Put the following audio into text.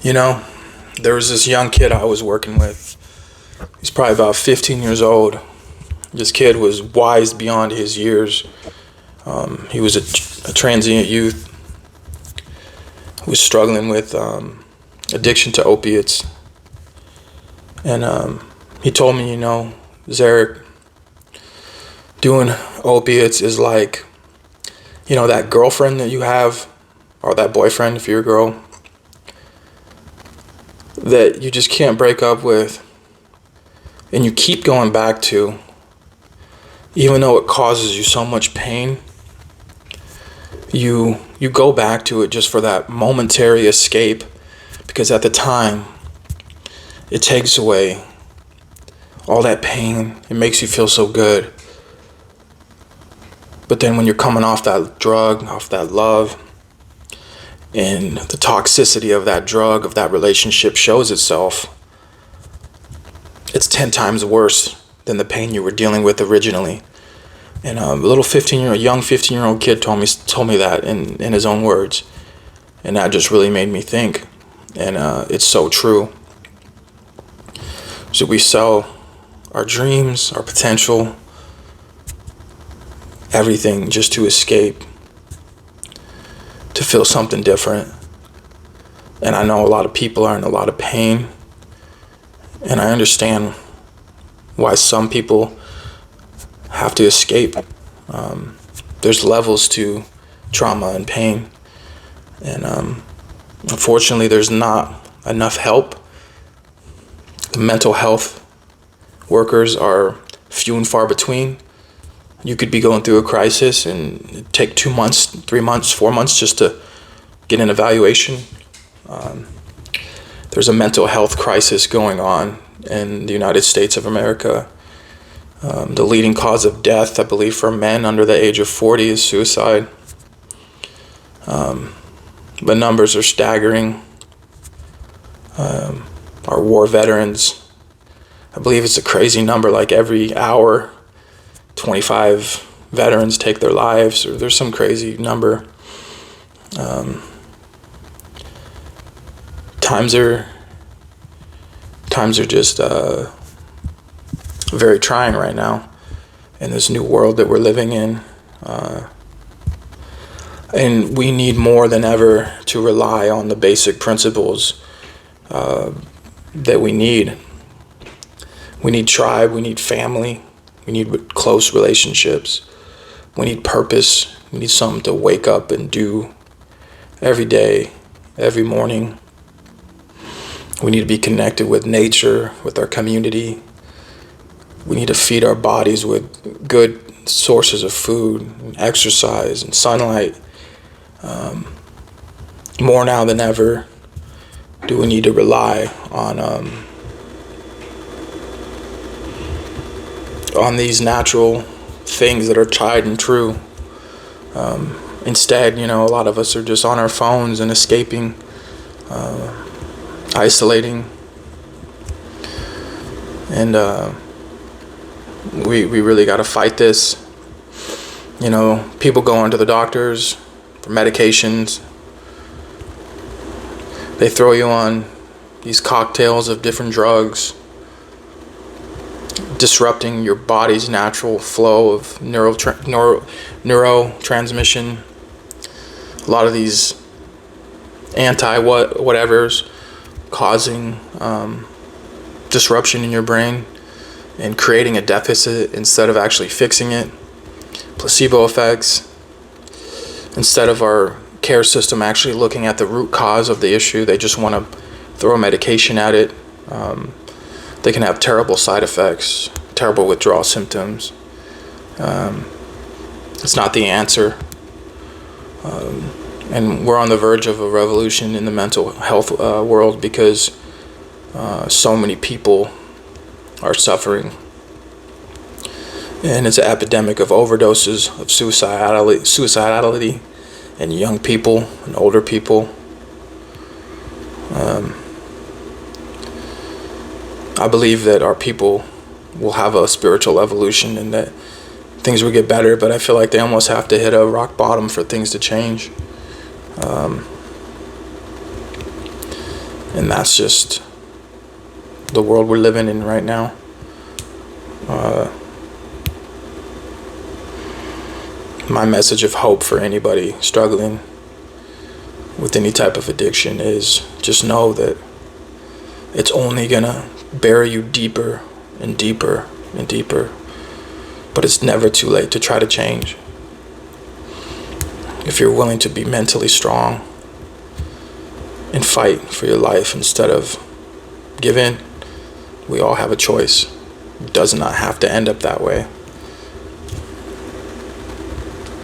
You know, there was this young kid I was working with. He's probably about 15 years old. This kid was wise beyond his years. He was a transient youth who was struggling with addiction to opiates. And he told me, Zarek, doing opiates is like, that girlfriend that you have, or that boyfriend if you're a girl, that you just can't break up with, and you keep going back to, even though it causes you so much pain. You go back to it just for that momentary escape, because at the time it takes away all that pain. It makes you feel so good. But then when you're coming off that drug, off that love, and the toxicity of that drug, of that relationship shows itself, it's 10 times worse than the pain you were dealing with originally. And a young 15-year-old kid told me that in his own words. And that just really made me think. And it's so true. So we sell our dreams, our potential, everything just to escape, to feel something different. And I know a lot of people are in a lot of pain. And I understand why some people have to escape. There's levels to trauma and pain. And unfortunately, there's not enough help. The mental health workers are few and far between. You could be going through a crisis and it'd take 2 months, 3 months, 4 months just to get an evaluation. There's a mental health crisis going on in the United States of America. The leading cause of death, I believe, for men under the age of 40 is suicide. The numbers are staggering. Our war veterans, I believe it's a crazy number, like every hour 25 veterans take their lives, or there's some crazy number. Times are just very trying right now in this new world that we're living in. And we need more than ever to rely on the basic principles that we need. We need tribe, we need family, we need close relationships, we need purpose, we need something to wake up and do every day, every morning. We need to be connected with nature, with our community. We need to feed our bodies with good sources of food, and exercise, and sunlight. More now than ever do we need to rely on these natural things that are tried and true. Instead, a lot of us are just on our phones and escaping, isolating, and we really got to fight this. People go into the doctors for medications. They throw you on these cocktails of different drugs, disrupting your body's natural flow of neurotransmission. A lot of these whatevers causing disruption in your brain and creating a deficit instead of actually fixing it. Placebo effects. Instead of our care system actually looking at the root cause of the issue, they just want to throw medication at it. They can have terrible side effects, terrible withdrawal symptoms. It's not the answer. And we're on the verge of a revolution in the mental health world because so many people are suffering. And it's an epidemic of overdoses, of suicidality in young people and older people. I believe that our people will have a spiritual evolution and that things will get better, but I feel like they almost have to hit a rock bottom for things to change. And that's just the world we're living in right now. My message of hope for anybody struggling with any type of addiction is just know that it's only gonna bury you deeper and deeper and deeper. But it's never too late to try to change. If you're willing to be mentally strong and fight for your life instead of give in, we all have a choice. It does not have to end up that way.